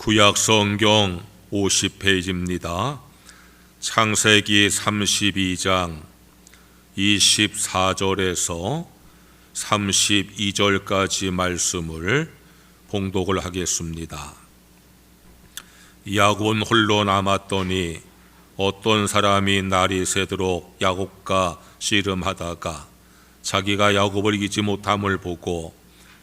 구약 성경 50페이지입니다. 창세기 32장 24절에서 32절까지 말씀을 봉독을 하겠습니다. 야곱은 홀로 남았더니 어떤 사람이 날이 새도록 야곱과 씨름하다가 자기가 야곱을 이기지 못함을 보고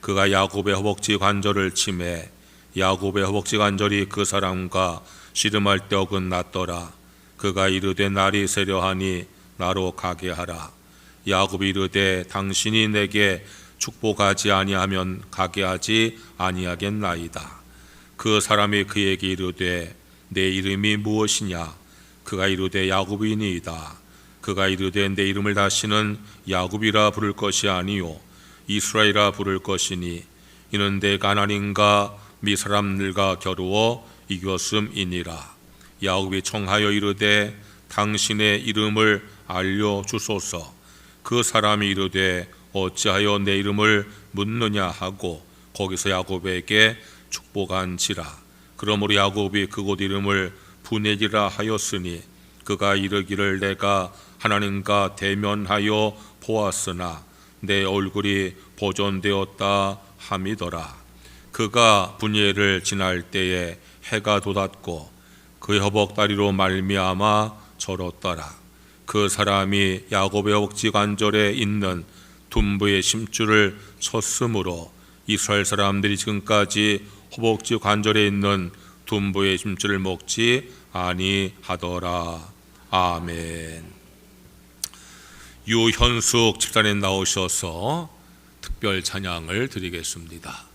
그가 야곱의 허벅지 관절을 치매 야곱의 허벅지 관절이 그 사람과 씨름할 때 어긋났더라. 그가 이르되 날이 새려하니 나로 가게 하라. 야곱이 이르되 당신이 내게 축복하지 아니하면 가게 하지 아니하겠나이다. 그 사람이 그에게 이르되 내 이름이 무엇이냐? 그가 이르되 야곱이니이다. 그가 이르되 내 이름을 다시는 야곱이라 부를 것이 아니요 이스라엘이라 부를 것이니 이는 내가 하나님과 미 사람들과 겨루어 이겼음이니라. 야곱이 청하여 이르되 당신의 이름을 알려주소서. 그 사람이 이르되 어찌하여 내 이름을 묻느냐 하고 거기서 야곱에게 축복한지라. 그러므로 야곱이 그곳 이름을 브넷이라 하였으니 그가 이르기를 내가 하나님과 대면하여 보았으나 내 얼굴이 보존되었다 함이더라. 그가 분예를 지날 때에 해가 돋았고 그의 허벅다리로 말미암아 절었더라. 그 사람이 야곱의 허벅지 관절에 있는 둔부의 심줄을 쳤으므로 이스라엘 사람들이 지금까지 허벅지 관절에 있는 둔부의 심줄을 먹지 아니하더라. 아멘. 유현숙 집사님 나오셔서 특별 찬양을 드리겠습니다.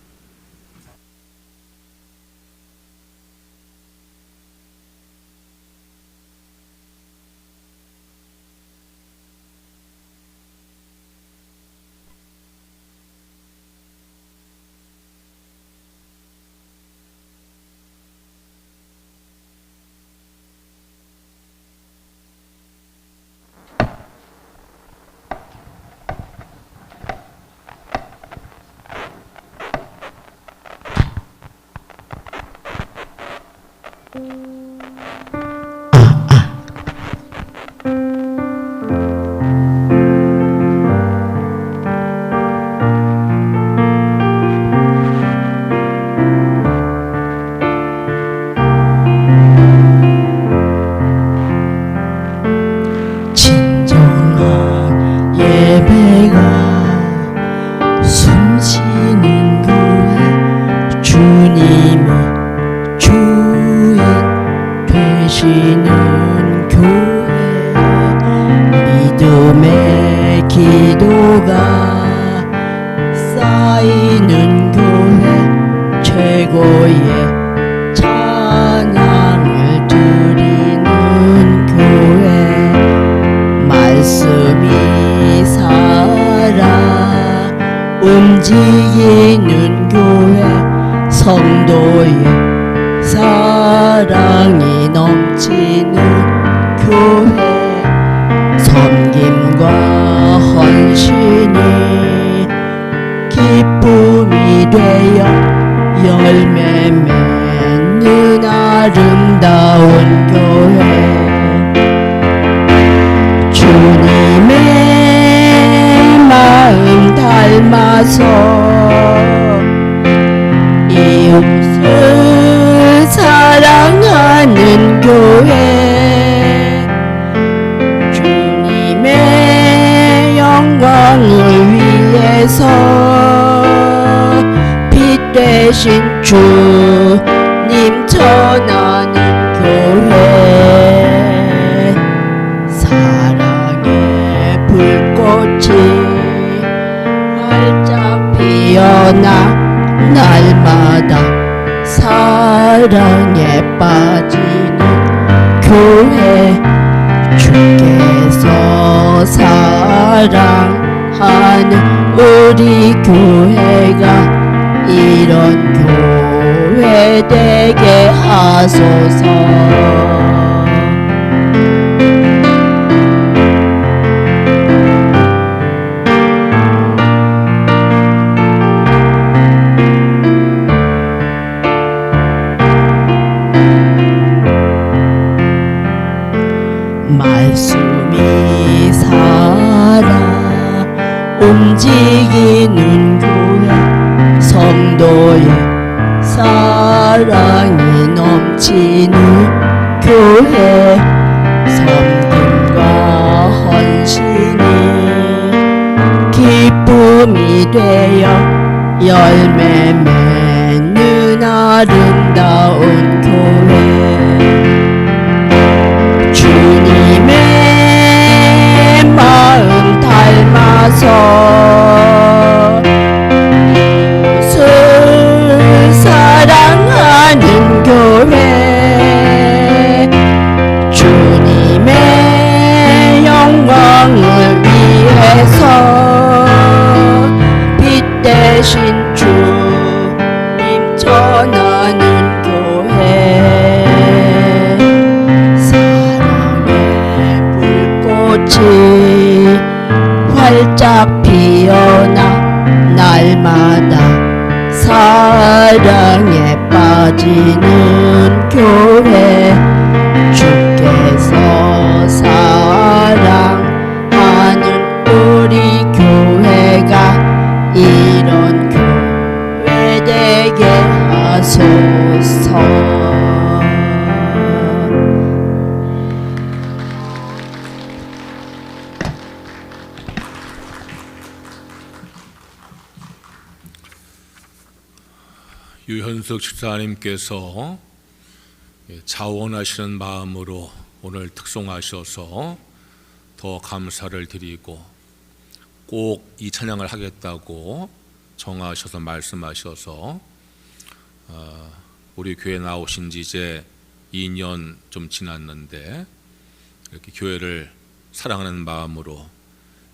움직이는 교회 성도의 사랑이 넘치는 교회 섬김과 헌신이 기쁨이 되어 열매 맺는 아름다운 교회 주님의 마음 닮아서 이웃을 사랑하는 교회 주님의 영광을 위해서 빛 되신 주님 전하는 교회 사랑의 불꽃이 활짝 피어나 날마다 사랑에 빠지는 교회 주께서 사랑하는 우리 교회가 이런 교회 되게 하소서. 움직이는 교회 성도의 사랑이 넘치는 교회 섬김과 헌신이 기쁨이 되어 열매 맺는 아름다운 교회 주님의 마음 닮아서 이웃을 사랑하는 교회 주님의 영광을 위해서 빛 대신 주님 전하는 교회 사랑의 불꽃이 활짝 피어나 날마다 사랑에 빠지는 교회 주께서 사랑하는 우리 교회가 이런 교회 되게 하소서. 유현숙 집사님께서 자원하시는 마음으로 오늘 특송하셔서 더 감사를 드리고 꼭 이 찬양을 하겠다고 정하셔서 말씀하셔서 우리 교회 나오신 지 이제 2년 좀 지났는데 이렇게 교회를 사랑하는 마음으로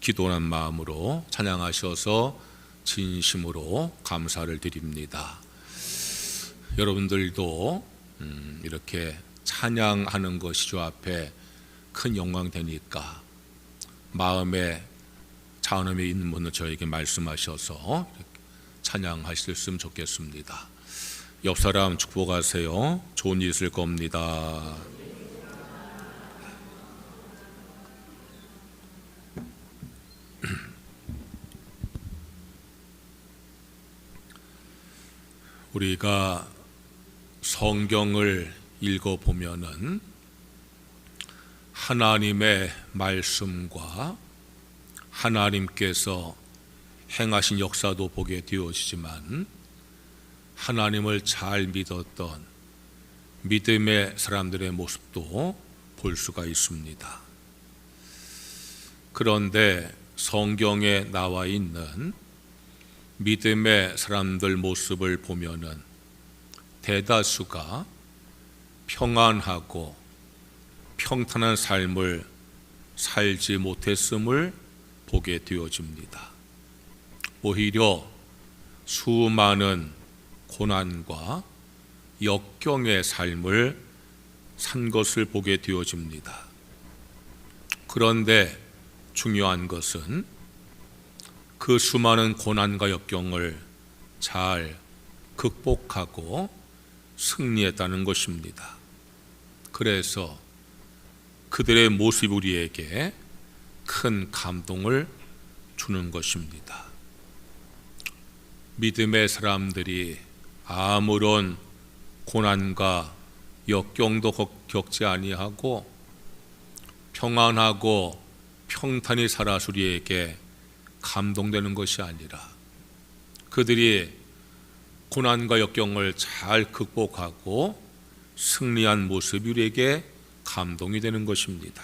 기도하는 마음으로 찬양하셔서 진심으로 감사를 드립니다. 여러분들도 이렇게 찬양하는 것이 주 앞에 큰 영광 되니까 마음에 자원함이 있는 분은 저에게 말씀하셔서 찬양하셨으면 좋겠습니다. 옆 사람 축복하세요. 좋은 일 있을 겁니다. 우리가 성경을 읽어보면은 하나님의 말씀과 하나님께서 행하신 역사도 보게 되어지지만 하나님을 잘 믿었던 믿음의 사람들의 모습도 볼 수가 있습니다. 그런데 성경에 나와 있는 믿음의 사람들 모습을 보면은 대다수가 평안하고 평탄한 삶을 살지 못했음을 보게 되어집니다. 오히려 수많은 고난과 역경의 삶을 산 것을 보게 되어집니다. 그런데 중요한 것은 그 수많은 고난과 역경을 잘 극복하고 승리했다는 것입니다. 그래서 그들의 모습이 우리에게 큰 감동을 주는 것입니다. 믿음의 사람들이 아무런 고난과 역경도 겪지 아니하고 평안하고 평탄히 살아서 우리에게 감동되는 것이 아니라 그들이 고난과 역경을 잘 극복하고 승리한 모습이 우리에게 감동이 되는 것입니다.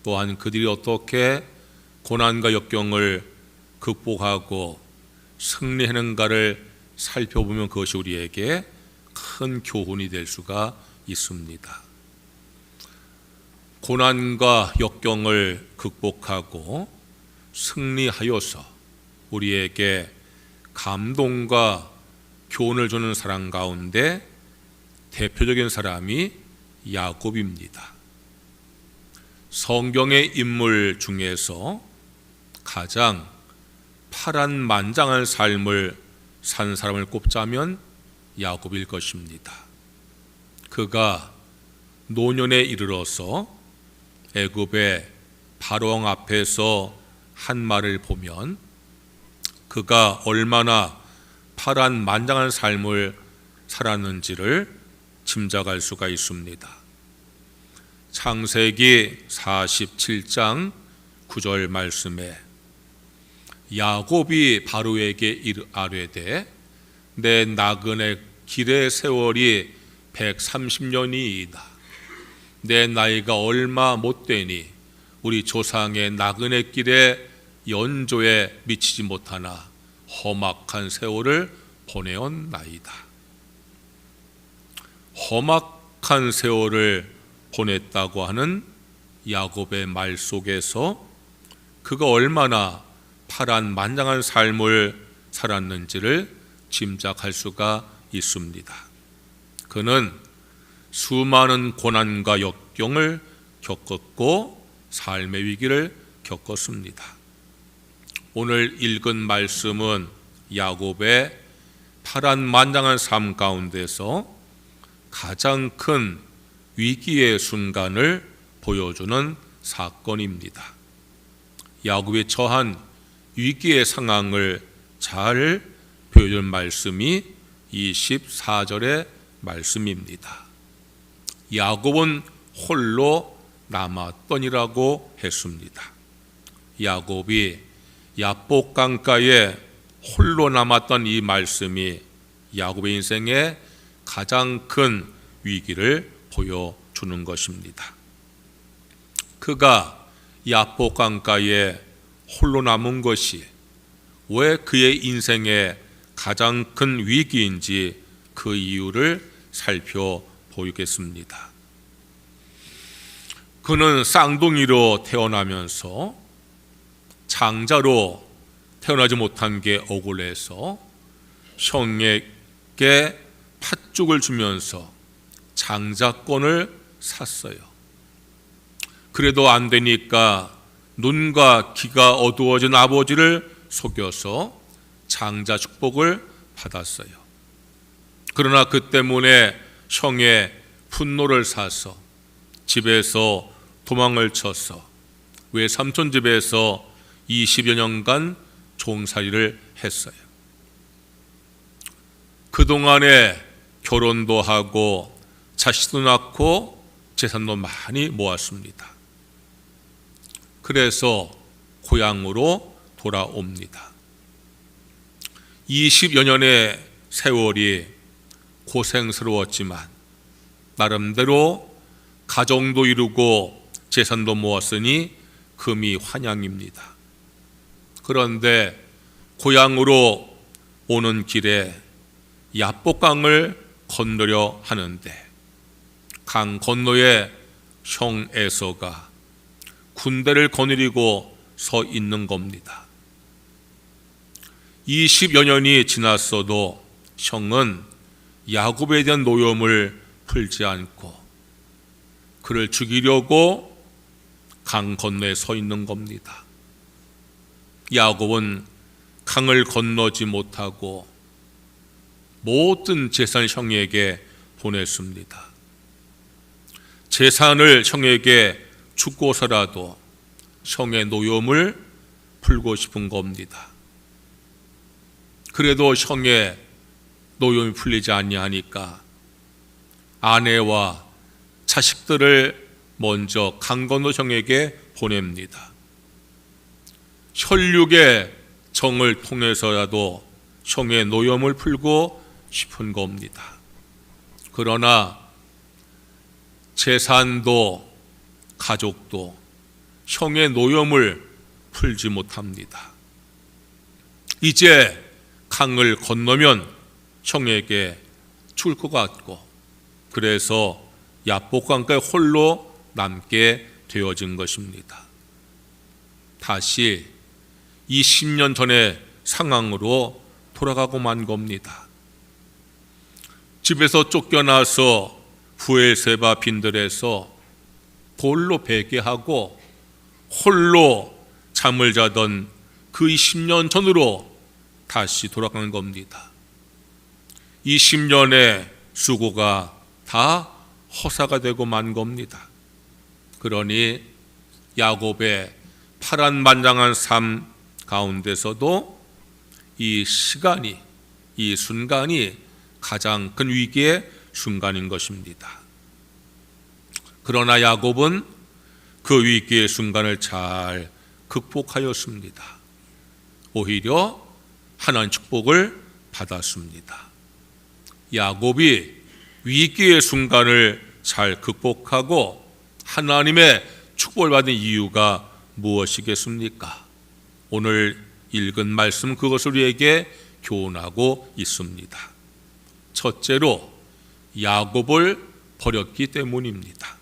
또한 그들이 어떻게 고난과 역경을 극복하고 승리하는가를 살펴보면 그것이 우리에게 큰 교훈이 될 수가 있습니다. 고난과 역경을 극복하고 승리하여서 우리에게 감동과 교훈을 주는 사람 가운데 대표적인 사람이 야곱입니다. 성경의 인물 중에서 가장 파란만장한 삶을 산 사람을 꼽자면 야곱일 것입니다. 그가 노년에 이르러서 애굽의 바로왕 앞에서 한 말을 보면 그가 얼마나 파란만장한 삶을 살았는지를 짐작할 수가 있습니다. 창세기 47장 9절 말씀에 야곱이 바로에게 아뢰되 내 나그네 길의 세월이 130년이이다. 내 나이가 얼마 못되니 우리 조상의 나그네 길의 연조에 미치지 못하나 험악한 세월을 보내었나이다. 험악한 세월을 보냈다고 하는 야곱의 말 속에서 그가 얼마나 파란만장한 삶을 살았는지를 짐작할 수가 있습니다. 그는 수많은 고난과 역경을 겪었고 삶의 위기를 겪었습니다. 오늘 읽은 말씀은 야곱의 파란만장한 삶 가운데서 가장 큰 위기의 순간을 보여주는 사건입니다. 야곱이 처한 위기의 상황을 잘 보여준 말씀이 24절의 말씀입니다. 야곱은 홀로 남았더니라고 했습니다. 야곱이 야복 강가에 홀로 남았던 이 말씀이 야곱의 인생의 가장 큰 위기를 보여주는 것입니다. 그가 야복 강가에 홀로 남은 것이 왜 그의 인생의 가장 큰 위기인지 그 이유를 살펴보겠습니다. 그는 쌍둥이로 태어나면서 장자로 태어나지 못한 게 억울해서 형에게 팥죽을 주면서 장자권을 샀어요. 그래도 안 되니까 눈과 귀가 어두워진 아버지를 속여서 장자 축복을 받았어요. 그러나 그 때문에 형의 분노를 사서 집에서 도망을 쳐서 외삼촌 집에서 20여 년간 종살이를 했어요. 그동안에 결혼도 하고 자식도 낳고 재산도 많이 모았습니다. 그래서 고향으로 돌아옵니다. 20여 년의 세월이 고생스러웠지만 나름대로 가정도 이루고 재산도 모았으니 금이 환영입니다. 그런데 고향으로 오는 길에 야복강을 건너려 하는데 강 건너에 형 에서가 군대를 거느리고 서 있는 겁니다. 20여 년이 지났어도 형은 야곱에 대한 노염을 풀지 않고 그를 죽이려고 강 건너에 서 있는 겁니다. 야곱은 강을 건너지 못하고 모든 재산을 형에게 보냈습니다. 재산을 형에게 주고서라도 형의 노염을 풀고 싶은 겁니다. 그래도 형의 노염이 풀리지 아니하니까 아내와 자식들을 먼저 강 건너 형에게 보냅니다. 혈육의 정을 통해서라도 형의 노염을 풀고 싶은 겁니다. 그러나 재산도 가족도 형의 노염을 풀지 못합니다. 이제 강을 건너면 형에게 죽을 것 같고 그래서 야복강가에 홀로 남게 되어진 것입니다. 다시 20년 전의 상황으로 돌아가고 만 겁니다. 집에서 쫓겨나서 부엘세바 빈들에서 돌로 베개하고 홀로 잠을 자던 그 20년 전으로 다시 돌아가는 겁니다. 20년의 수고가 다 허사가 되고 만 겁니다. 그러니 야곱의 파란만장한 삶 가운데서도 이 시간이, 이 순간이 가장 큰 위기의 순간인 것입니다. 그러나 야곱은 그 위기의 순간을 잘 극복하였습니다. 오히려 하나님의 축복을 받았습니다. 야곱이 위기의 순간을 잘 극복하고 하나님의 축복을 받은 이유가 무엇이겠습니까? 오늘 읽은 말씀 그것을 우리에게 교훈하고 있습니다. 첫째로 야곱을 버렸기 때문입니다.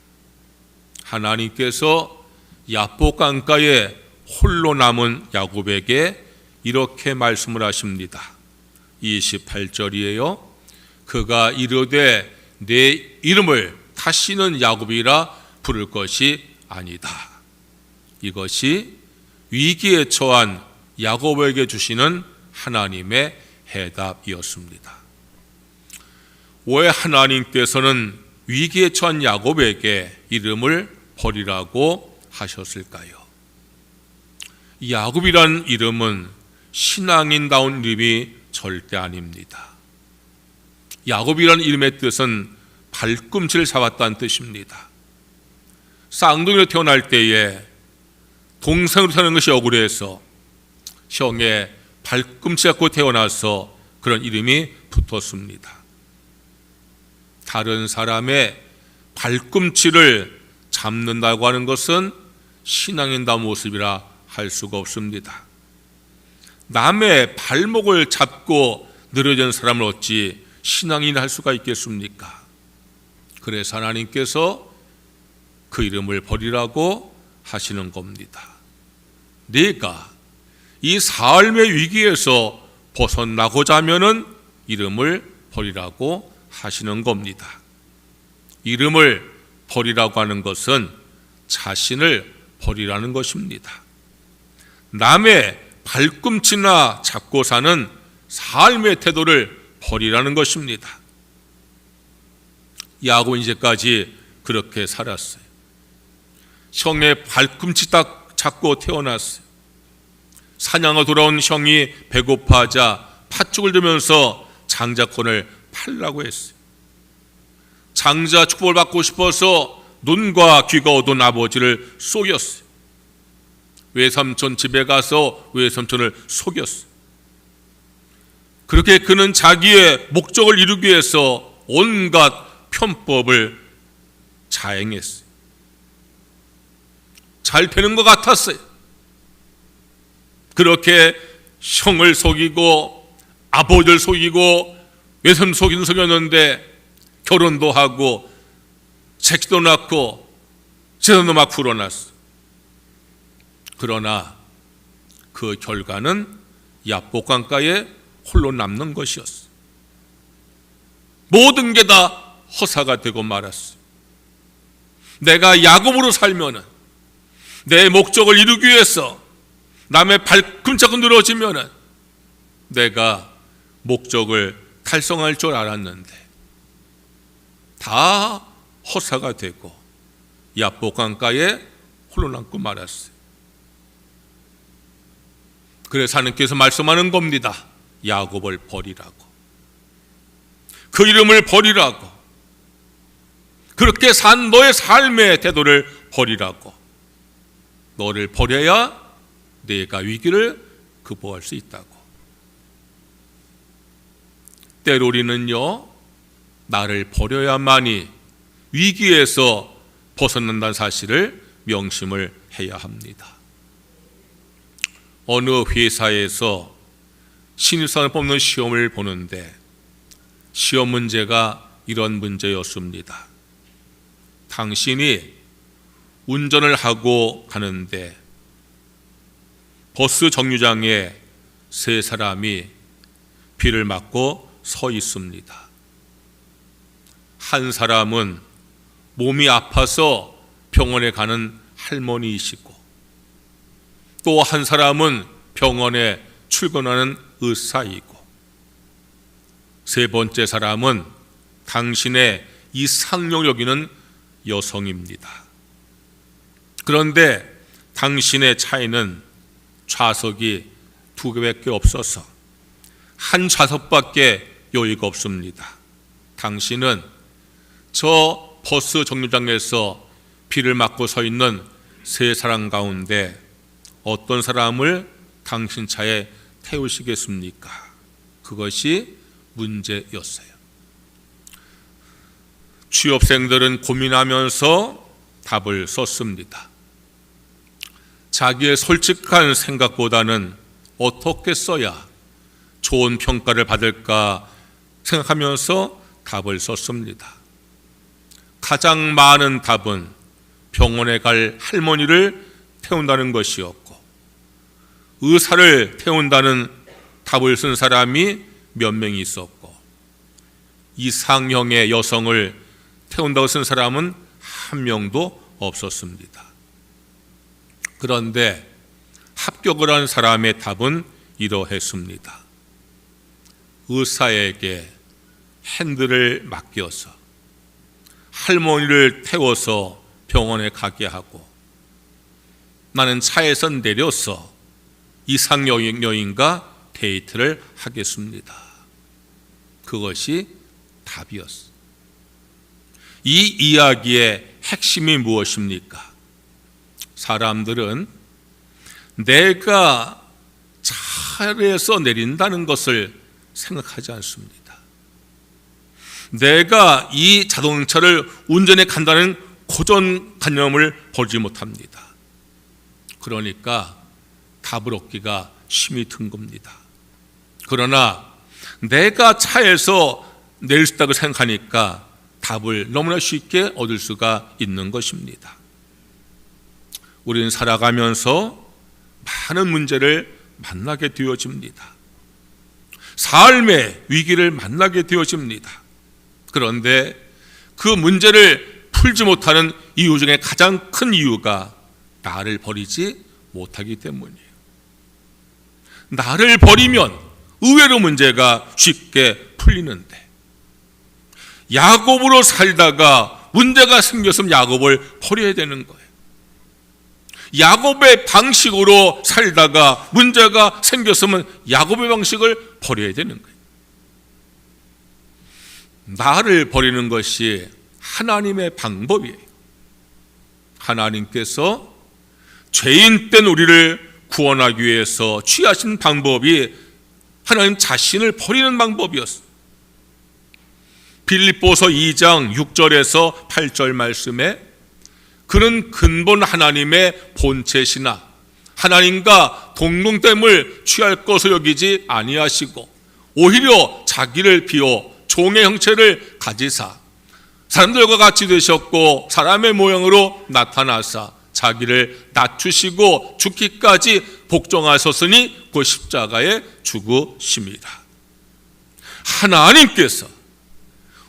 하나님께서 야복 강가에 홀로 남은 야곱에게 이렇게 말씀을 하십니다. 28절이에요. 그가 이르되 내 이름을 다시는 야곱이라 부를 것이 아니다. 이것이 위기에 처한 야곱에게 주시는 하나님의 해답이었습니다. 왜 하나님께서는 위기에 처한 야곱에게 이름을 버리라고 하셨을까요? 야곱이란 이름은 신앙인다운 이름이 절대 아닙니다. 야곱이란 이름의 뜻은 발꿈치를 잡았다는 뜻입니다. 쌍둥이로 태어날 때에 동생으로 태어난 것이 억울해서 형의 발꿈치 잡고 태어나서 그런 이름이 붙었습니다. 다른 사람의 발꿈치를 잡는다고 하는 것은 신앙인다운 모습이라 할 수가 없습니다. 남의 발목을 잡고 늘어진 사람을 어찌 신앙인 할 수가 있겠습니까? 그래서 하나님께서 그 이름을 버리라고 하시는 겁니다. 네가 이 삶의 위기에서 벗어나고자 하면은 이름을 버리라고 하시는 겁니다. 이름을 버리라고 하는 것은 자신을 버리라는 것입니다. 남의 발꿈치나 잡고 사는 삶의 태도를 버리라는 것입니다. 야곱은 이제까지 그렇게 살았어요. 형의 발꿈치 딱 잡고 태어났어요. 사냥을 돌아온 형이 배고파하자 팥죽을 들면서 장자권을 팔라고 했어요. 장자 축복을 받고 싶어서 눈과 귀가 어두운 아버지를 속였어요. 외삼촌 집에 가서 외삼촌을 속였어요. 그렇게 그는 자기의 목적을 이루기 위해서 온갖 편법을 자행했어요. 잘 되는 것 같았어요. 그렇게 형을 속이고 아버지를 속이고 외삼 속였는데 결혼도 하고 새끼도 낳고 재산도 막 불어났어. 그러나 그 결과는 야복 강가에 홀로 남는 것이었어. 모든 게 다 허사가 되고 말았어. 내가 야곱으로 살면은 내 목적을 이루기 위해서 남의 발꿈치가 늘어지면은 내가 목적을 달성할 줄 알았는데 다 허사가 되고 야복 강가에 홀로 남고 말았어요. 그래서 하나님께서 말씀하는 겁니다. 야곱을 버리라고, 그 이름을 버리라고, 그렇게 산 너의 삶의 태도를 버리라고. 너를 버려야 내가 위기를 극복할 수 있다고. 때로 우리는요, 나를 버려야만이 위기에서 벗어난다는 사실을 명심을 해야 합니다. 어느 회사에서 신입사원을 뽑는 시험을 보는데 시험 문제가 이런 문제였습니다. 당신이 운전을 하고 가는데 버스 정류장에 세 사람이 비를 맞고 서 있습니다. 한 사람은 몸이 아파서 병원에 가는 할머니이시고 또 한 사람은 병원에 출근하는 의사이고 세 번째 사람은 당신의 이상형 여기는 여성입니다. 그런데 당신의 차에는 좌석이 2개밖에 없어서 한 좌석밖에 여유가 없습니다. 당신은 저 버스 정류장에서 비를 맞고 서 있는 3사람 가운데 어떤 사람을 당신 차에 태우시겠습니까? 그것이 문제였어요. 취업생들은 고민하면서 답을 썼습니다. 자기의 솔직한 생각보다는 어떻게 써야 좋은 평가를 받을까 생각하면서 답을 썼습니다. 가장 많은 답은 병원에 갈 할머니를 태운다는 것이었고, 의사를 태운다는 답을 쓴 사람이 몇 명이 있었고, 이상형의 여성을 태운다고 쓴 사람은 한 명도 없었습니다. 그런데 합격을 한 사람의 답은 이러했습니다. 의사에게 핸들을 맡겨서 할머니를 태워서 병원에 가게 하고, 나는 차에서 내려서 이상형 여인과 데이트를 하겠습니다. 그것이 답이었어. 이 이야기의 핵심이 무엇입니까? 사람들은 내가 차에서 내린다는 것을 생각하지 않습니다. 내가 이 자동차를 운전해 간다는 고정관념을 버리지 못합니다. 그러니까 답을 얻기가 힘이 든 겁니다. 그러나 내가 차에서 내릴 수 있다고 생각하니까 답을 너무나 쉽게 얻을 수가 있는 것입니다. 우리는 살아가면서 많은 문제를 만나게 되어집니다. 삶의 위기를 만나게 되어집니다. 그런데 그 문제를 풀지 못하는 이유 중에 가장 큰 이유가 나를 버리지 못하기 때문이에요. 나를 버리면 의외로 문제가 쉽게 풀리는데, 야곱으로 살다가 문제가 생겼으면 야곱을 버려야 되는 거예요. 야곱의 방식으로 살다가 문제가 생겼으면 야곱의 방식을 버려야 되는 거예요. 나를 버리는 것이 하나님의 방법이에요. 하나님께서 죄인된 우리를 구원하기 위해서 취하신 방법이 하나님 자신을 버리는 방법이었어요. 빌립보서 2장 6절에서 8절 말씀에 그는 근본 하나님의 본체시나 하나님과 동등됨을 취할 것으로 여기지 아니하시고 오히려 자기를 비워 종의 형체를 가지사 사람들과 같이 되셨고 사람의 모양으로 나타나사 자기를 낮추시고 죽기까지 복종하셨으니 그 십자가에 죽으심이라. 하나님께서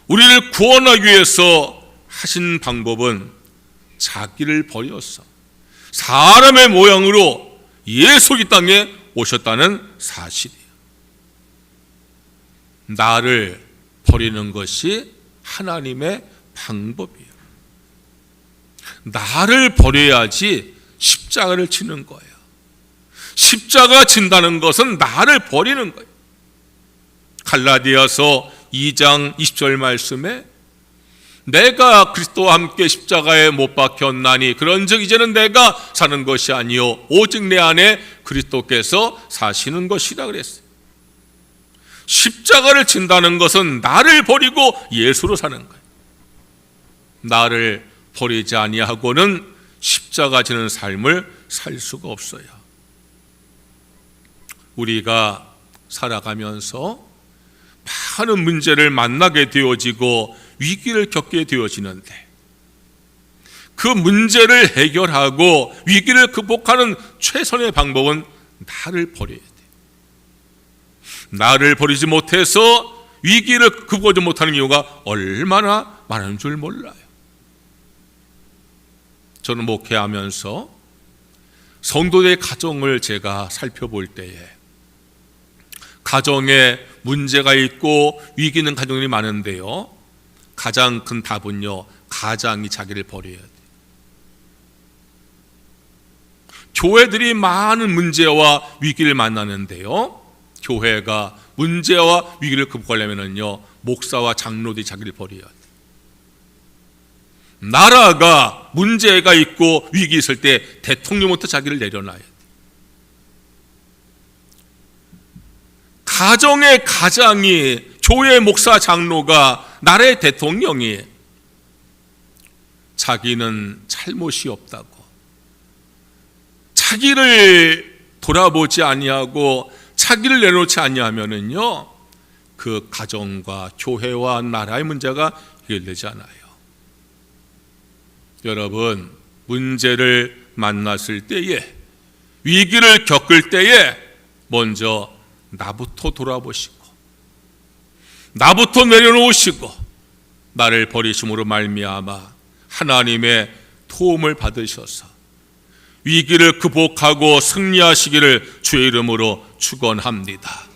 우리를 구원하기 위해서 하신 방법은 자기를 버려서 사람의 모양으로 예수 이 땅에 오셨다는 사실이에요. 나를 버리는 것이 하나님의 방법이에요. 나를 버려야지 십자가를 지는 거예요. 십자가 진다는 것은 나를 버리는 거예요. 갈라디아서 2장 20절 말씀에 내가 그리스도와 함께 십자가에 못 박혔나니 그런즉 이제는 내가 사는 것이 아니요 오직 내 안에 그리스도께서 사시는 것이라 그랬어요. 십자가를 진다는 것은 나를 버리고 예수로 사는 거예요. 나를 버리지 아니하고는 십자가 지는 삶을 살 수가 없어요. 우리가 살아가면서 많은 문제를 만나게 되어지고 위기를 겪게 되어지는데 그 문제를 해결하고 위기를 극복하는 최선의 방법은 나를 버려야 돼요. 나를 버리지 못해서 위기를 극복하지 못하는 이유가 얼마나 많은 줄 몰라요. 저는 목회하면서 성도의 가정을 제가 살펴볼 때에 가정에 문제가 있고 위기 있는 가정이 많은데요, 가장 큰 답은요, 가장이 자기를 버려야 돼요. 교회들이 많은 문제와 위기를 만나는데요, 교회가 문제와 위기를 극복하려면요, 목사와 장로들이 자기를 버려야 돼요. 나라가 문제가 있고 위기 있을 때 대통령부터 자기를 내려놔야 돼요. 가정의 가장이, 교회 목사 장로가, 나라의 대통령이 자기는 잘못이 없다고, 자기를 돌아보지 아니하고 자기를 내놓지 아니하면은요, 그 가정과 교회와 나라의 문제가 해결되지 않아요. 여러분, 문제를 만났을 때에, 위기를 겪을 때에 먼저 나부터 돌아보시고, 나부터 내려놓으시고, 나를 버리심으로 말미암아 하나님의 도움을 받으셔서 위기를 극복하고 승리하시기를 주의 이름으로 축원합니다.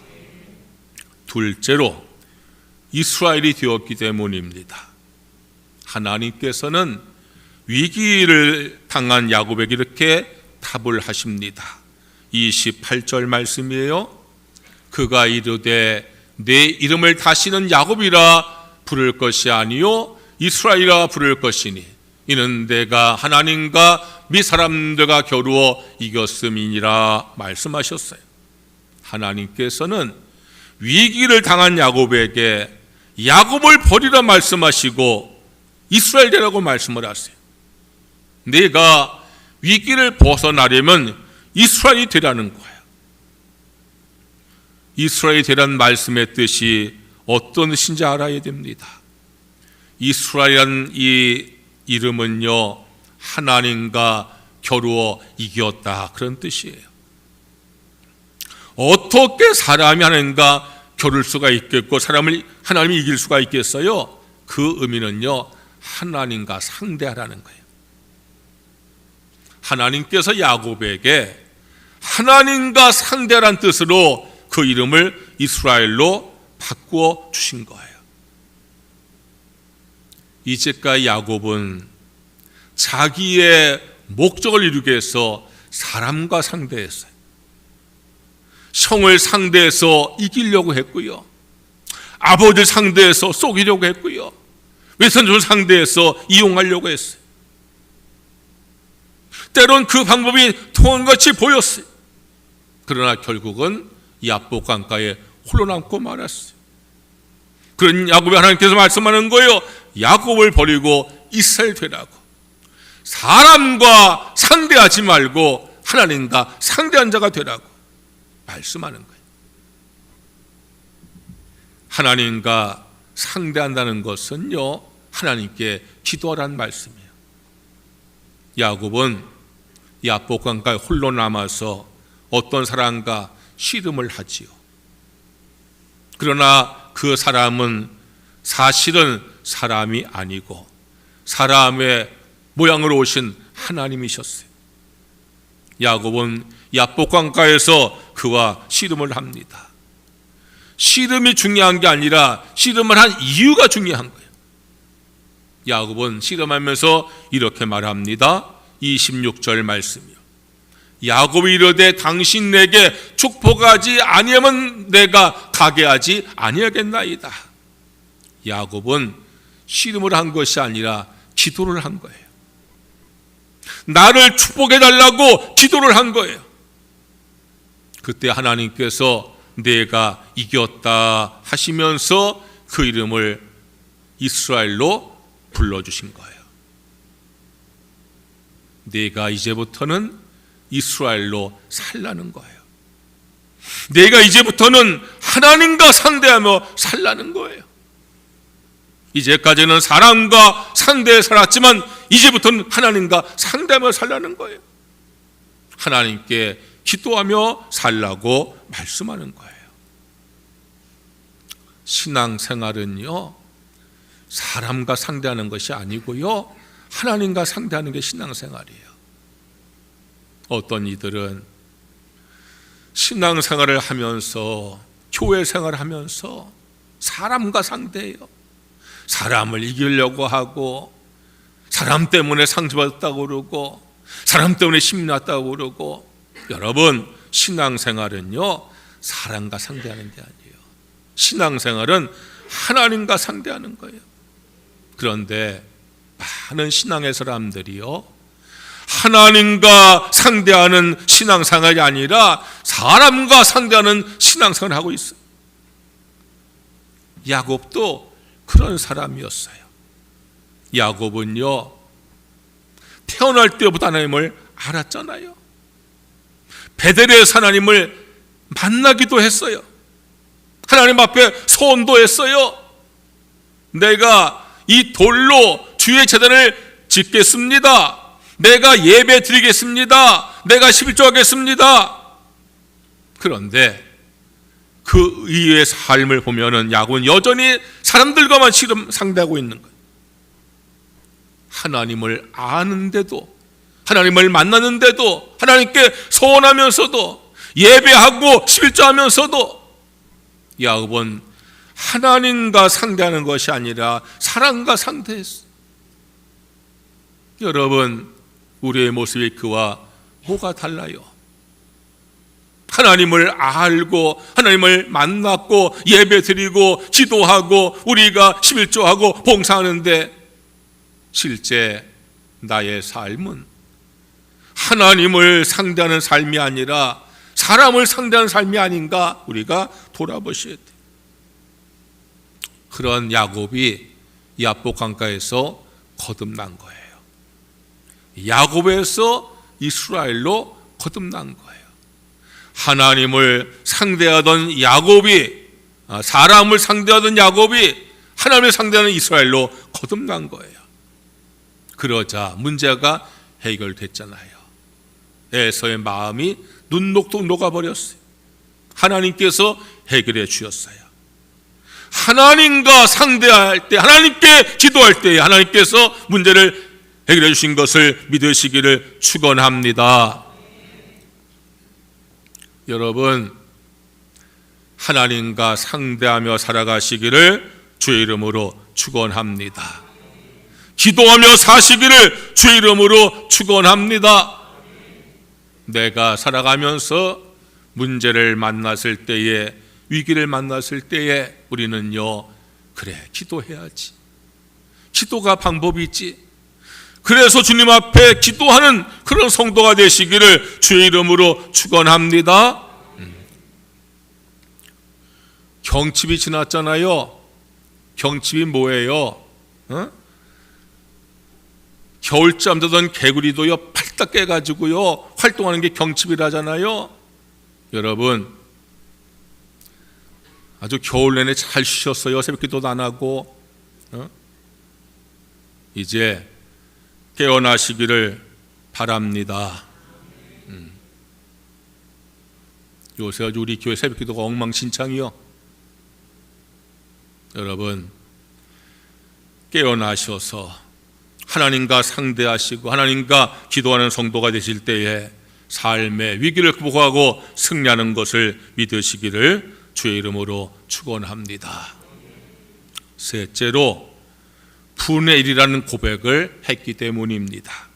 둘째로, 이스라엘이 되었기 때문입니다. 하나님께서는 위기를 당한 야곱에게 이렇게 답을 하십니다. 28절 말씀이에요. 그가 이르되 내 이름을 다시는 야곱이라 부를 것이 아니요 이스라엘이라 부를 것이니 이는 내가 하나님과 미 사람들과 겨루어 이겼음이니라 말씀하셨어요. 하나님께서는 위기를 당한 야곱에게 야곱을 버리라 말씀하시고 이스라엘이라고 말씀을 하세요. 내가 위기를 벗어나려면 이스라엘이 되라는 거예요. 이스라엘이 되라는 말씀의 뜻이 어떤 뜻인지 알아야 됩니다. 이스라엘이라는 이 이름은요, 하나님과 겨루어 이겼다, 그런 뜻이에요. 어떻게 사람이 하나님과 겨룰 수가 있겠고 하나님이 이길 수가 있겠어요? 그 의미는요, 하나님과 상대하라는 거예요. 하나님께서 야곱에게 하나님과 상대하라는 뜻으로 그 이름을 이스라엘로 바꾸어 주신 거예요. 이제까지 야곱은 자기의 목적을 이루기 위해서 사람과 상대했어요. 형을 상대해서 이기려고 했고요, 아버지를 상대해서 속이려고 했고요, 외손주를 상대해서 이용하려고 했어요. 때론 그 방법이 통한 것이 보였어요. 그러나 결국은 야복 강가에 홀로 남고 말았어요. 그런 야곱이 하나님께서 말씀하는 거예요. 야곱을 버리고 이스라엘 되라고. 사람과 상대하지 말고 하나님과 상대한 자가 되라고 말씀하는 거예요. 하나님과 상대한다는 것은요, 하나님께 기도하라는 말씀이에요. 야곱은 야복 강가에 홀로 남아서 어떤 사람과 씨름을 하지요. 그러나 그 사람은 사실은 사람이 아니고 사람의 모양으로 오신 하나님이셨어요. 야곱은 야복 강가에서 그와 씨름을 합니다. 씨름이 중요한 게 아니라 씨름을 한 이유가 중요한 거예요. 야곱은 씨름하면서 이렇게 말합니다. 26절 말씀이요. 야곱이 이르되 당신 내게 축복하지 아니하면 내가 가게 하지 아니하겠나이다. 야곱은 씨름을 한 것이 아니라 기도를 한 거예요. 나를 축복해 달라고 기도를 한 거예요. 그때 하나님께서 내가 이겼다 하시면서 그 이름을 이스라엘로 불러주신 거예요. 내가 이제부터는 이스라엘로 살라는 거예요. 내가 이제부터는 하나님과 상대하며 살라는 거예요. 이제까지는 사람과 상대해 살았지만 이제부터는 하나님과 상대하며 살라는 거예요. 하나님께 기도하며 살라고 말씀하는 거예요. 신앙생활은요, 사람과 상대하는 것이 아니고요, 하나님과 상대하는 게 신앙생활이에요. 어떤 이들은 신앙생활을 하면서, 교회 생활을 하면서 사람과 상대해요. 사람을 이기려고 하고, 사람 때문에 상처받았다고 그러고, 사람 때문에 힘이 났다고 그러고. 여러분, 신앙생활은요 사람과 상대하는 게 아니에요. 신앙생활은 하나님과 상대하는 거예요. 그런데 많은 신앙의 사람들이요 하나님과 상대하는 신앙생활이 아니라 사람과 상대하는 신앙생활을 하고 있어요. 야곱도 그런 사람이었어요. 야곱은요 태어날 때부터 하나님을 알았잖아요. 베델에서 하나님을 만나기도 했어요. 하나님 앞에 소원도 했어요. 내가 이 돌로 주의 제단을 짓겠습니다. 내가 예배 드리겠습니다. 내가 11조하겠습니다. 그런데 그 이후의 삶을 보면은 야곱은 여전히 사람들과만 상대하고 있는 거예요. 하나님을 아는데도, 하나님을 만났는데도, 하나님께 소원하면서도, 예배하고 11조하면서도 야곱은 하나님과 상대하는 것이 아니라 사람과 상대했어요. 여러분, 우리의 모습이 그와 뭐가 달라요? 하나님을 알고 하나님을 만났고 예배 드리고 기도하고 우리가 11조하고 봉사하는데 실제 나의 삶은 하나님을 상대하는 삶이 아니라 사람을 상대하는 삶이 아닌가 우리가 돌아보셔야 돼요. 그런 야곱이 야복 강가에서 거듭난 거예요. 야곱에서 이스라엘로 거듭난 거예요. 하나님을 상대하던 야곱이, 사람을 상대하던 야곱이 하나님을 상대하는 이스라엘로 거듭난 거예요. 그러자 문제가 해결됐잖아요. 에서의 마음이 눈녹듯 녹아버렸어요. 하나님께서 해결해 주셨어요. 하나님과 상대할 때, 하나님께 기도할 때 하나님께서 문제를 해결해 주신 것을 믿으시기를 축원합니다. 여러분, 하나님과 상대하며 살아가시기를 주의 이름으로 축원합니다. 기도하며 사시기를 주의 이름으로 축원합니다. 내가 살아가면서 문제를 만났을 때에, 위기를 만났을 때에 우리는요, 그래, 기도해야지. 기도가 방법이지. 그래서 주님 앞에 기도하는 그런 성도가 되시기를 주의 이름으로 축원합니다. 경칩이 지났잖아요. 경칩이 뭐예요? 겨울잠 자던 개구리도요 팔딱 깨가지고요 활동하는 게 경칩이라잖아요. 여러분, 아주 겨울 내내 잘 쉬셨어요? 새벽기도도 안 하고. 이제 깨어나시기를 바랍니다. 요새 아주 우리 교회 새벽기도가 엉망진창이요. 여러분, 깨어나셔서 하나님과 상대하시고 하나님과 기도하는 성도가 되실 때에 삶의 위기를 극복하고 승리하는 것을 믿으시기를 주의 이름으로 축원합니다. 셋째로 분의 일이라는 고백을 했기 때문입니다.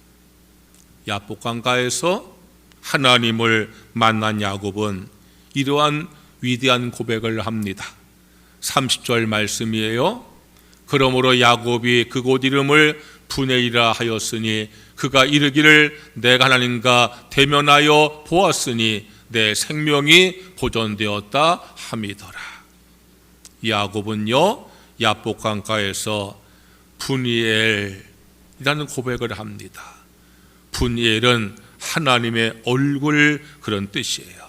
야복 강가에서 하나님을 만난 야곱은 이러한 위대한 고백을 합니다. 30절 말씀이에요. 그러므로 야곱이 그곳 이름을 분의이라 하였으니 그가 이르기를 내가 하나님과 대면하여 보았으니 내 생명이 보존되었다 함이더라. 야곱은요 야복 강가에서 분이엘이라는 고백을 합니다. 분이엘은 하나님의 얼굴, 그런 뜻이에요.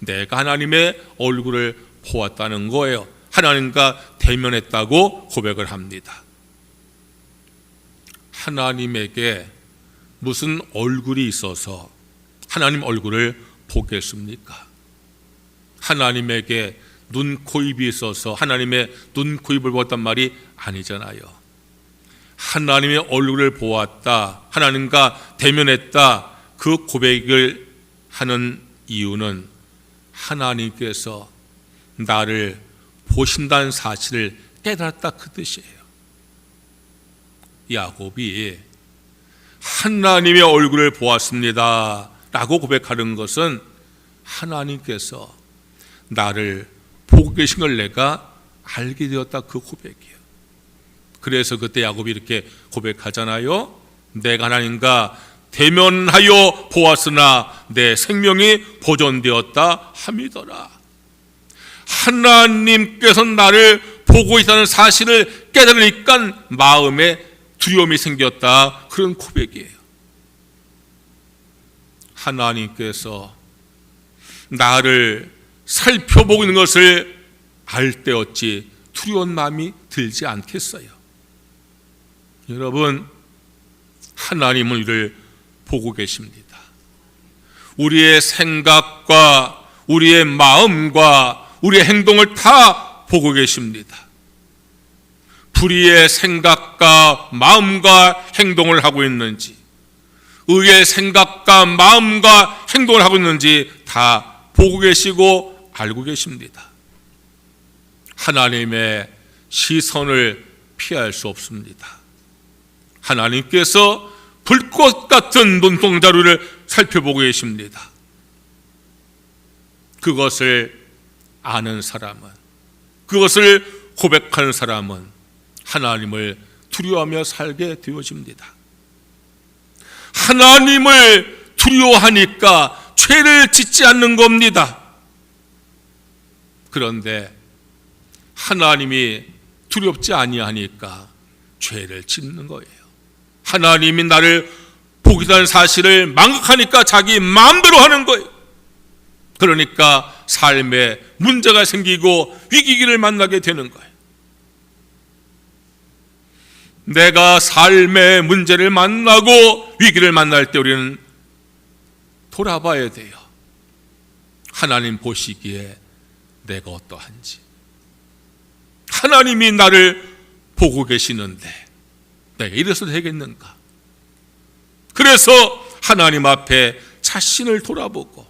내가 하나님의 얼굴을 보았다는 거예요. 하나님과 대면했다고 고백을 합니다. 하나님에게 무슨 얼굴이 있어서 하나님 얼굴을 보겠습니까? 하나님에게 눈, 코, 입이 있어서 하나님의 눈, 코, 입을 보았단 말이 아니잖아요. 하나님의 얼굴을 보았다, 하나님과 대면했다, 그 고백을 하는 이유는 하나님께서 나를 보신다는 사실을 깨달았다, 그 뜻이에요. 야곱이 하나님의 얼굴을 보았습니다 라고 고백하는 것은 하나님께서 나를 보고 계신 걸 내가 알게 되었다, 그 고백이에요. 그래서 그때 야곱이 이렇게 고백하잖아요. 내가 하나님과 대면하여 보았으나 내 생명이 보존되었다 함이더라. 하나님께서 나를 보고 있다는 사실을 깨달으니까 마음에 두려움이 생겼다, 그런 고백이에요. 하나님께서 나를 살펴보고 있는 것을 알 때 어찌 두려운 마음이 들지 않겠어요? 여러분, 하나님은 우리를 보고 계십니다. 우리의 생각과 우리의 마음과 우리의 행동을 다 보고 계십니다. 불의의 생각과 마음과 행동을 하고 있는지, 의의 생각과 마음과 행동을 하고 있는지 다 보고 계시고 알고 계십니다. 하나님의 시선을 피할 수 없습니다. 하나님께서 불꽃 같은 눈동자를 살펴보고 계십니다. 그것을 아는 사람은, 그것을 고백하는 사람은 하나님을 두려워하며 살게 되어집니다. 하나님을 두려워하니까 죄를 짓지 않는 겁니다. 그런데 하나님이 두렵지 아니하니까 죄를 짓는 거예요. 하나님이 나를 보고 있다는 사실을 망각하니까 자기 마음대로 하는 거예요. 그러니까 삶에 문제가 생기고 위기기를 만나게 되는 거예요. 내가 삶의 문제를 만나고 위기를 만날 때 우리는 돌아봐야 돼요. 하나님 보시기에 내가 어떠한지. 하나님이 나를 보고 계시는데 내가 이래서 되겠는가? 그래서 하나님 앞에 자신을 돌아보고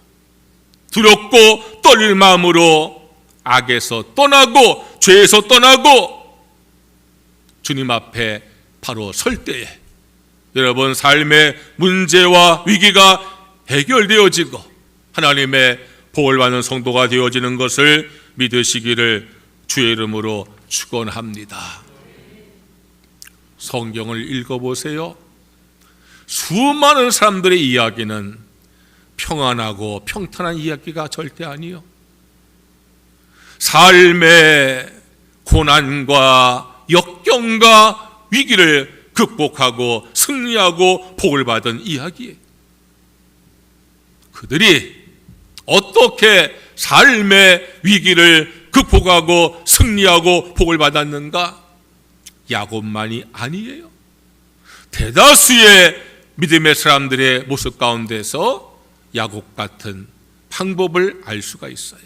두렵고 떨릴 마음으로 악에서 떠나고 죄에서 떠나고 주님 앞에 바로 설 때에 여러분 삶의 문제와 위기가 해결되어지고 하나님의 복을 받는 성도가 되어지는 것을 믿으시기를 주의 이름으로 축원합니다. 성경을 읽어보세요. 수많은 사람들의 이야기는 평안하고 평탄한 이야기가 절대 아니요. 삶의 고난과 역경과 위기를 극복하고 승리하고 복을 받은 이야기예요. 그들이 어떻게 삶의 위기를 극복하고 승리하고 복을 받았는가? 야곱만이 아니에요. 대다수의 믿음의 사람들의 모습 가운데서 야곱 같은 방법을 알 수가 있어요.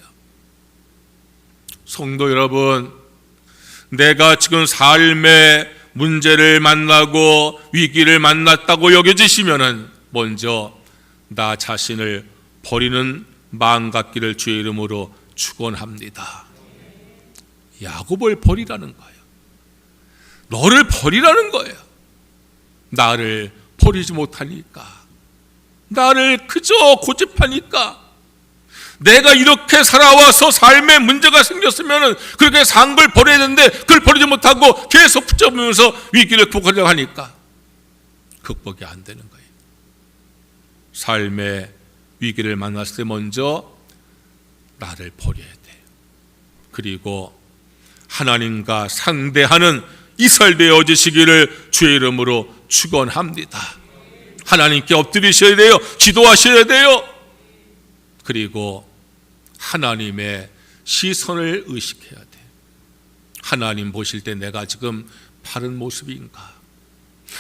성도 여러분, 내가 지금 삶의 문제를 만나고 위기를 만났다고 여겨지시면은 먼저 나 자신을 버리는 마음 갖기를 주의 이름으로 축원합니다. 야곱을 버리라는 거예요. 너를 버리라는 거예요. 나를 버리지 못하니까, 나를 그저 고집하니까, 내가 이렇게 살아와서 삶에 문제가 생겼으면 그렇게 산 걸 버려야 되는데 그걸 버리지 못하고 계속 붙잡으면서 위기를 극복하려고 하니까 극복이 안 되는 거예요. 삶의 위기를 만났을 때 먼저 나를 버려야 돼요. 그리고 하나님과 상대하는 이스라엘 되어지시기를 주의 이름으로 축원합니다. 하나님께 엎드리셔야 돼요. 기도하셔야 돼요. 그리고 하나님의 시선을 의식해야 돼요. 하나님 보실 때 내가 지금 바른 모습인가?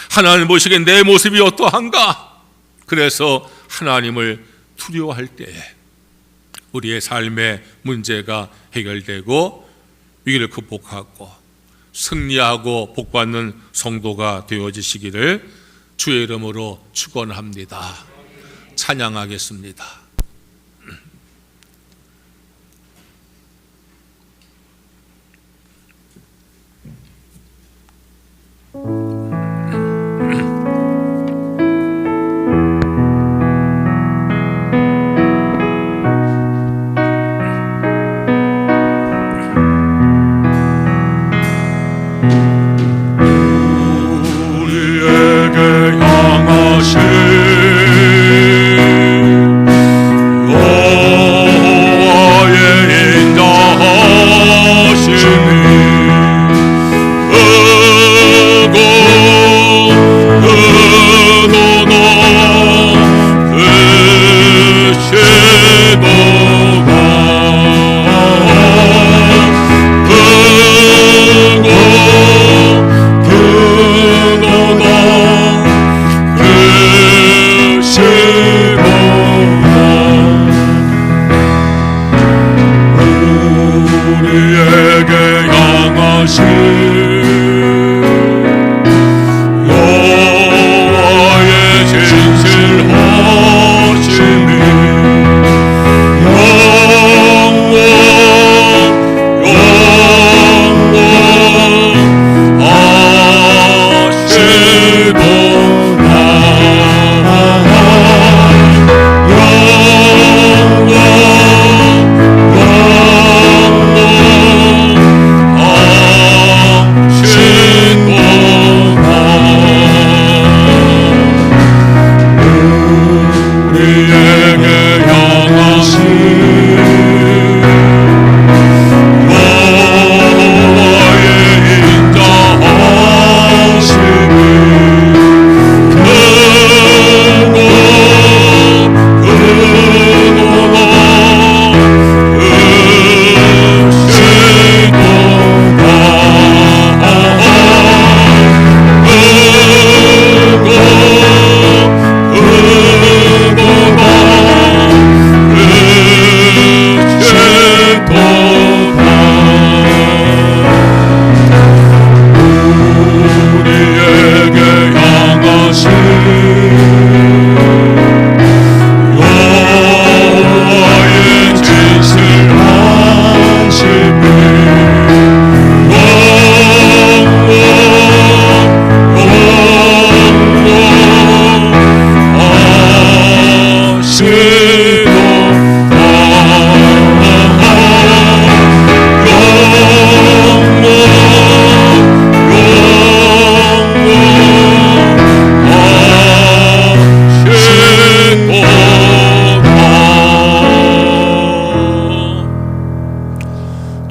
하나님 보시기에 내 모습이 어떠한가? 그래서 하나님을 두려워할 때에 우리의 삶의 문제가 해결되고 위기를 극복하고 승리하고 복받는 성도가 되어지시기를 주의 이름으로 축원합니다. 찬양하겠습니다.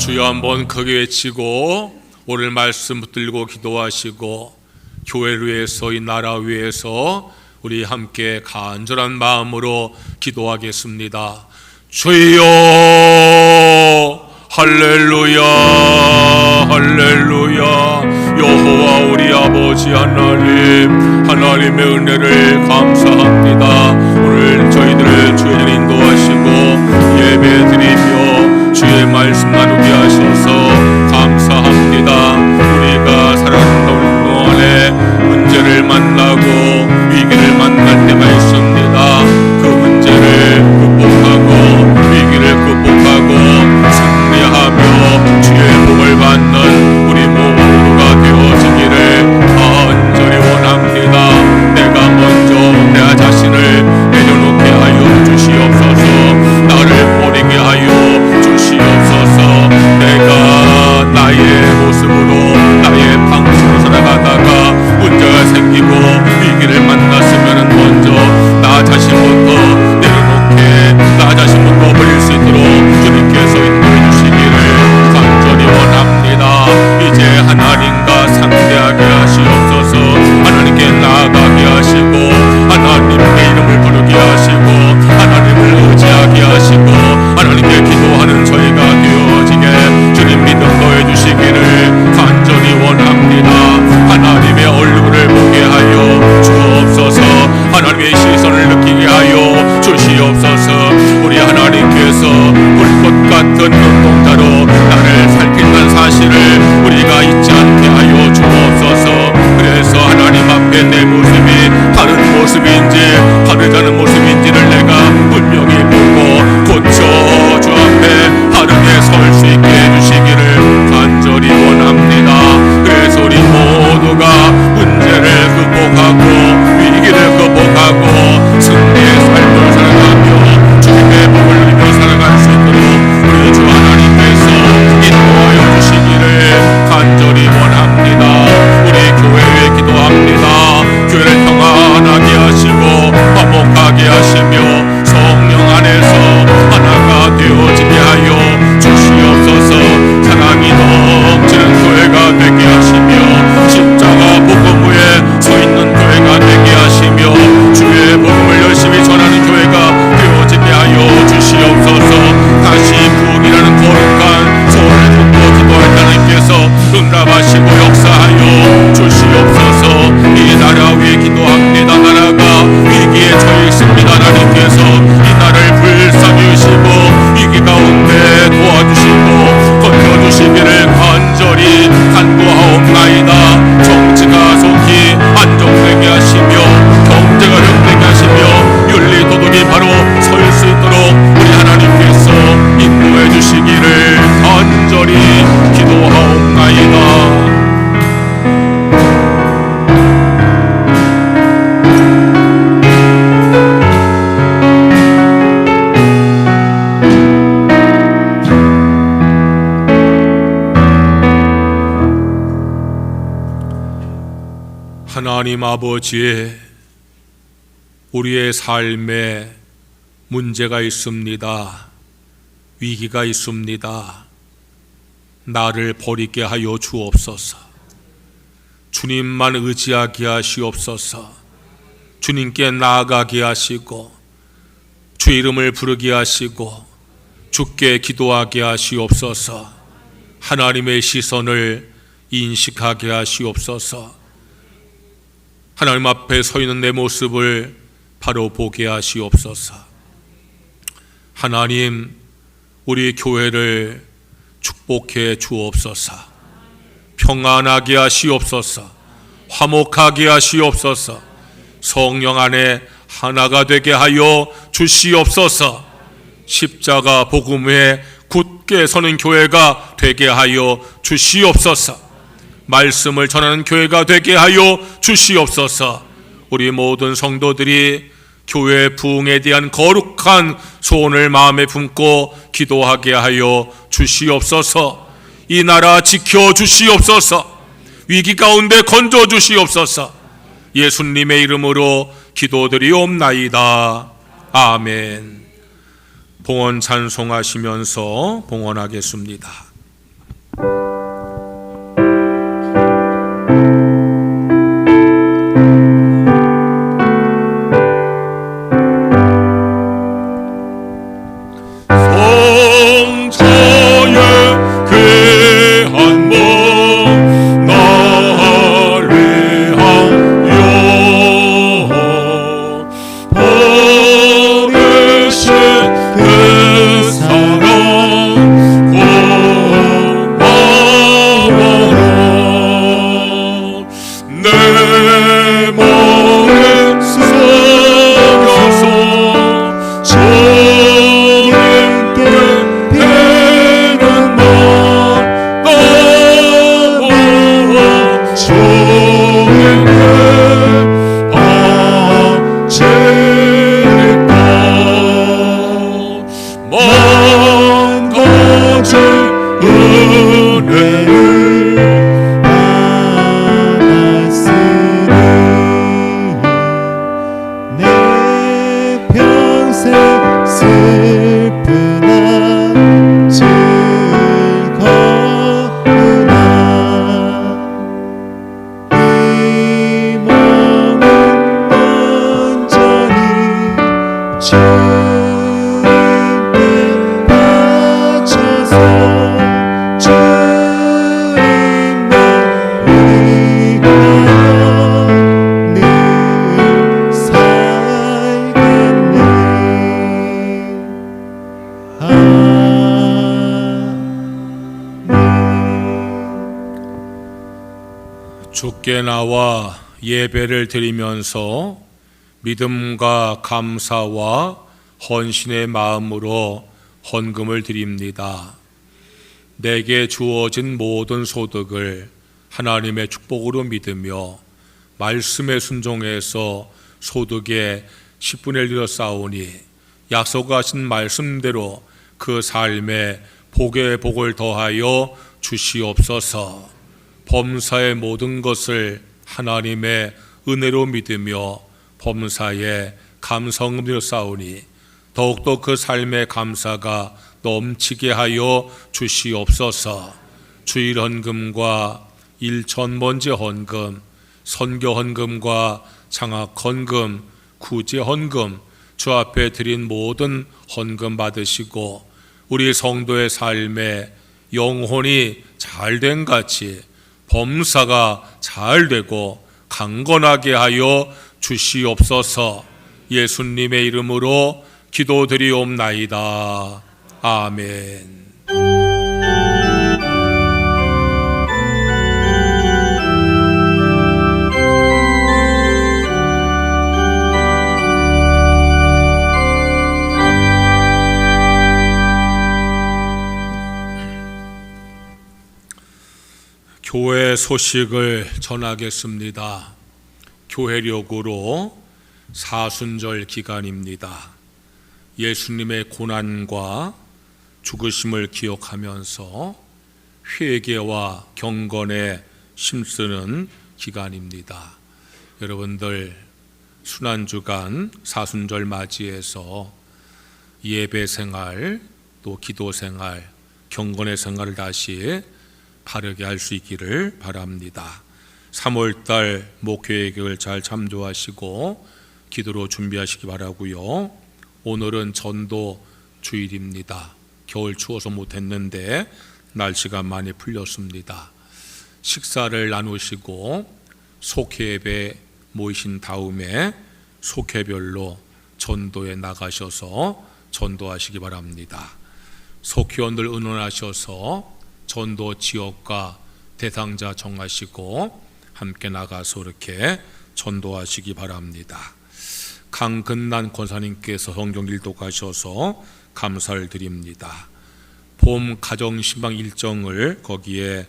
주여 한번 크게 외치고 오늘 말씀 붙들고 기도하시고 교회를 위해서, 이 나라 위해서 우리 함께 간절한 마음으로 기도하겠습니다. 주여, 할렐루야, 할렐루야. 여호와 우리 아버지 하나님, 하나님의 은혜를 감사합니다. 오늘 저희들을 주의 전 인도하시고 예배 드리며 주의 말씀 나누게 하셔서 감사합니다. 우리가 살아가는 동안에 문제를 만나고 위기를 만날 때가 있습니다. 그 문제를 극복하고 위기를 극복하고 승리하며 주의 복을 받는 우리 모두가 되어지기를 간절히 원합니다. 내가 먼저 내 자신을 내려놓게 하여 주시옵소서. 나를 버리게 하여 주시옵소서. 내가 나의 모습으로 나의 방식으로 살아가다가 문제가 생기고 위기를 만났으면 먼저 나 자신부터 내려놓게, 나 자신부터 버릴 수 있도록 주님께서 인도해 주시기를 간절히 원합니다. 이제 하나님과 상대하게 하시옵소서. 하나님께 나아가게 하시고 하나님의 이름을 부르게 하시고 하나님을 의지하게 하시고 하나님께 기도하는 저희가 되어지게 주님 믿음 더해 주시기를 간절히 원합니다. 하나님의 얼굴을 보게 하여 주옵소서. 하나님의 시선을 느끼게 하여 주시옵소서. 우리 하나님께서 불꽃 같은 눈동자로 나를 살핀다는 사실을 우리가 잊지 않게 하여 주옵소서. 그래서 하나님 앞에 내 모습이 다른 모습인지 다르지 않은 모습인지를 내가 분명히 보고 고쳐 주 앞에 바르게 설 수 있게 해주시기를 간절히 원합니다. 그래서 우리 모두가 문제를 극복하고 위기를 극복하고 승리의 삶을 살아가며 주님의 복을 누리며 살아갈 수 있도록 우리 주 하나님께서 인도하여 주시기를 간절히 원합니다. 우리 교회에 기도합니다. 교회를 평안하게 하시고 화목하게 하시며 성령 안에서 하나가 되어지게 하여 주시옵소서. 사랑이 넘치는 교회가 되게 하시며 십자가 복음 위에 서 있는 교회가 되게 하시며 주의 복음을 열심히 전하는 교회가 되어지게 하여 주시옵소서. 다시 부흥이라는 거룩한 소원을 품고 기도할 하나님께서 응답하시고 역사하여 주시옵소서. 이 나라 위에 기도합니다. 나라가 위기에 처해 있습니다. 하나님께서 이 나라를 불쌍히 여시고 위기 가운데 도와주시고 건져주시기를 간절히 간구하옵나이다. 정치가 속히 안정되게 하시며 경제가 회복되게 하시며 윤리 도덕이 바로 설 수 있도록 우리 하나님께서 인도해 주시기를 간절히 기도하옵나이다. 하나님 아버지, 우리의 삶에 문제가 있습니다. 위기가 있습니다. 나를 버리게 하여 주옵소서. 주님만 의지하게 하시옵소서. 주님께 나아가게 하시고 주 이름을 부르게 하시고 주께 기도하게 하시옵소서. 하나님의 시선을 인식하게 하시옵소서. 하나님 앞에 서 있는 내 모습을 바로 보게 하시옵소서. 하나님, 우리 교회를 축복해 주옵소서. 평안하게 하시옵소서. 화목하게 하시옵소서. 성령 안에 하나가 되게 하여 주시옵소서. 십자가 복음에 굳게 서는 교회가 되게 하여 주시옵소서. 말씀을 전하는 교회가 되게 하여 주시옵소서. 우리 모든 성도들이 교회 부흥에 대한 거룩한 소원을 마음에 품고 기도하게 하여 주시옵소서. 이 나라 지켜 주시옵소서. 위기 가운데 건져 주시옵소서. 예수님의 이름으로 기도드리옵나이다. 아멘. 봉헌 찬송하시면서 봉헌하겠습니다. 주께 나와 예배를 드리면서 믿음과 감사와 헌신의 마음으로 헌금을 드립니다. 내게 주어진 모든 소득을 하나님의 축복으로 믿으며 말씀에 순종해서 소득의 10분의 1을 쌓으니 약속하신 말씀대로 그 삶에 복의 복을 더하여 주시옵소서. 범사의 모든 것을 하나님의 은혜로 믿으며 범사에 감성으로 쌓으니 더욱더 그 삶의 감사가 넘치게 하여 주시옵소서. 주일 헌금과 일천번제 헌금, 선교 헌금과 장학 헌금, 구제 헌금, 주 앞에 드린 모든 헌금 받으시고 우리 성도의 삶에 영혼이 잘된 같이 범사가 잘 되고 강건하게 하여 주시옵소서. 예수님의 이름으로 기도드리옵나이다. 아멘. 교회 소식을 전하겠습니다. 교회력으로 사순절 기간입니다. 예수님의 고난과 죽으심을 기억하면서 회개와 경건에 힘쓰는 기간입니다. 여러분들 순환주간 사순절 맞이해서 예배 생활 또 기도 생활 경건의 생활을 다시 바르게 할 수 있기를 바랍니다. 3월달 목회계획을 잘 참조하시고 기도로 준비하시기 바라고요. 오늘은 전도 주일입니다. 겨울 추워서 못했는데 날씨가 많이 풀렸습니다. 식사를 나누시고 속회에 모이신 다음에 속회별로 전도에 나가셔서 전도하시기 바랍니다. 속회원들 의논하셔서 전도 지역과 대상자 정하시고 함께 나가서 이렇게 전도하시기 바랍니다. 강근난 권사님께서 성경 일독하셔서 감사를 드립니다. 봄 가정신방 일정을 거기에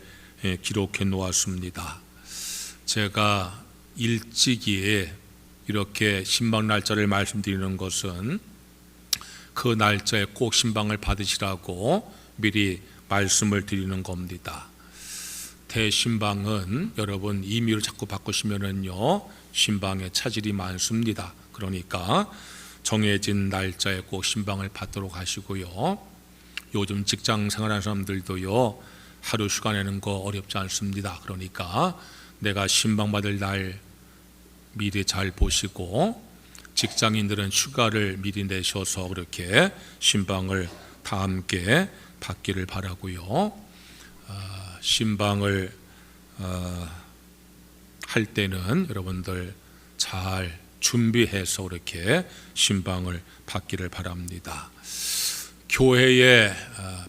기록해 놓았습니다. 제가 일찍이 이렇게 신방 날짜를 말씀드리는 것은 그 날짜에 꼭 신방을 받으시라고 미리 말씀을 드리는 겁니다. 대신방은 여러분 임의로 자꾸 바꾸시면은요 신방에 차질이 많습니다. 그러니까 정해진 날짜에 꼭 신방을 받도록 하시고요. 요즘 직장 생활하는 사람들도요 하루 휴가 내는 거 어렵지 않습니다. 그러니까 내가 신방 받을 날 미리 잘 보시고 직장인들은 휴가를 미리 내셔서 그렇게 신방을 다 함께 받기를 바라고요. 신방을 할 때는 여러분들 잘 준비해서 이렇게 신방을 받기를 바랍니다. 교회에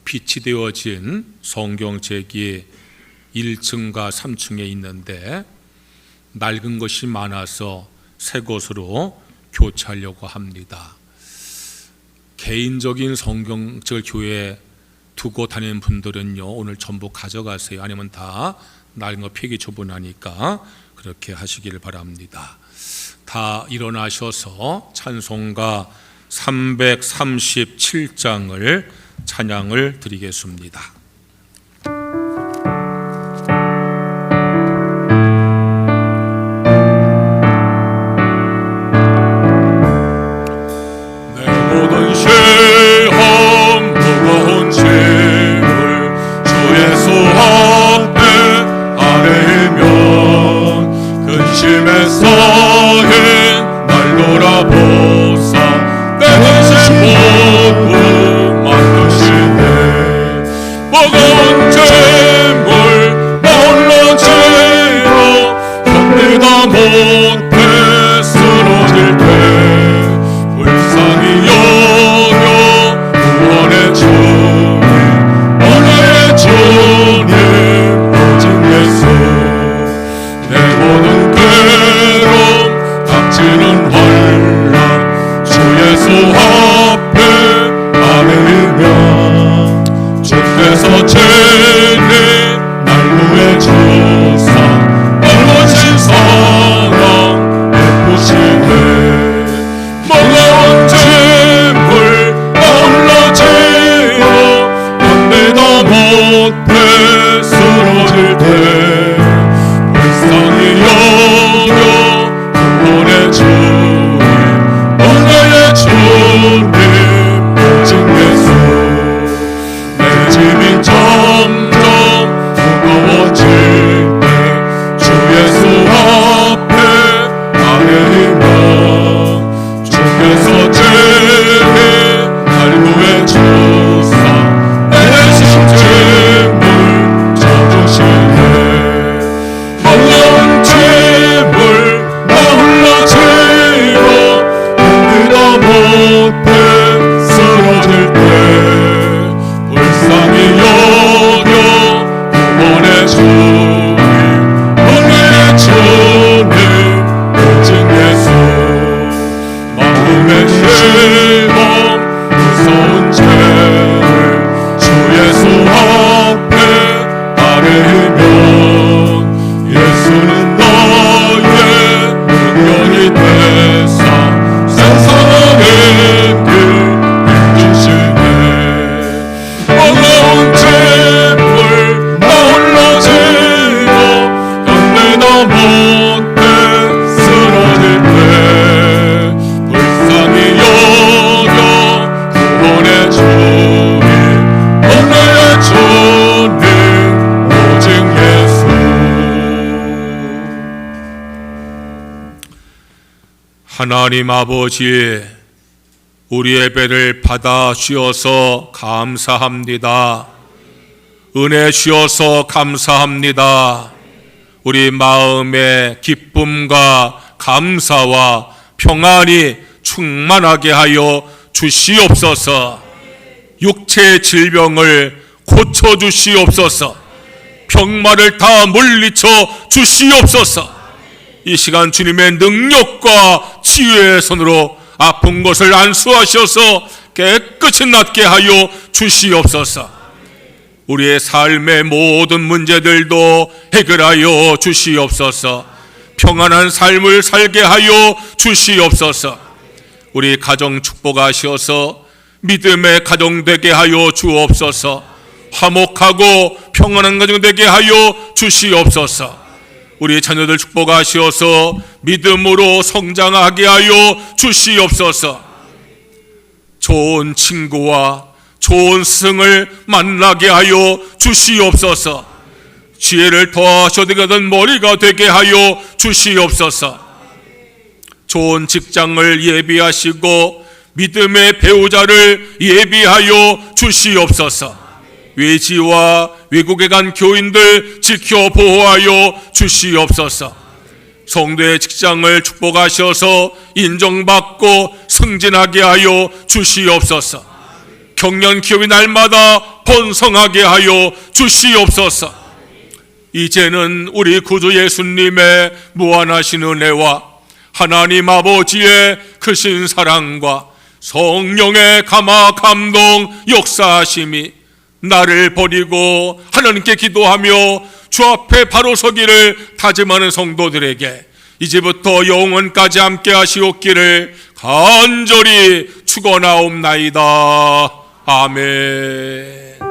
빛이 되어진 성경책이 1층과 3층에 있는데 낡은 것이 많아서 새 것으로 교체하려고 합니다. 개인적인 성경책을 교회에 두고 다니는 분들은요 오늘 전부 가져가세요. 아니면 다 낡은 거 폐기 처분하니까 그렇게 하시기를 바랍니다. 다 일어나셔서 찬송가 337장을 찬양을 드리겠습니다. 내 모든 시험 무거운 짐을 주 예수 앞에 아뢰면 근심에 쌓인 날 돌아보사 내 근심 모두 만드시네. 무거운 짐을 몰라지어 견디다 못해 쓰러질 때 불쌍히 여겨 구원의 주님 은혜의 주님 오직 예수. 내 하나님 아버지, 우리 예배를 받아 주셔서 감사합니다. 은혜 주셔서 감사합니다. 우리 마음의 기쁨과 감사와 평안이 충만하게 하여 주시옵소서. 육체의 질병을 고쳐 주시옵소서. 병마를 다 물리쳐 주시옵소서. 이 시간 주님의 능력과 치유의 손으로 아픈 것을 안수하셔서 깨끗이 낫게 하여 주시옵소서. 우리의 삶의 모든 문제들도 해결하여 주시옵소서. 평안한 삶을 살게 하여 주시옵소서. 우리 가정 축복하셔서 믿음의 가정 되게 하여 주옵소서. 화목하고 평안한 가정 되게 하여 주시옵소서. 우리 자녀들 축복하시어서 믿음으로 성장하게 하여 주시옵소서. 좋은 친구와 좋은 스승을 만나게 하여 주시옵소서. 지혜를 더하셔도 되는 머리가 되게 하여 주시옵소서. 좋은 직장을 예비하시고 믿음의 배우자를 예비하여 주시옵소서. 외지와 외국에 간 교인들 지켜 보호하여 주시옵소서. 성도의 직장을 축복하셔서 인정받고 승진하게 하여 주시옵소서. 경년 기업이 날마다 번성하게 하여 주시옵소서. 이제는 우리 구주 예수님의 무한하신 은혜와 하나님 아버지의 크신 사랑과 성령의 감화 감동 역사하심이 나를 버리고 하나님께 기도하며 주 앞에 바로 서기를 다짐하는 성도들에게 이제부터 영원까지 함께 하시옵기를 간절히 축원하옵나이다. 아멘.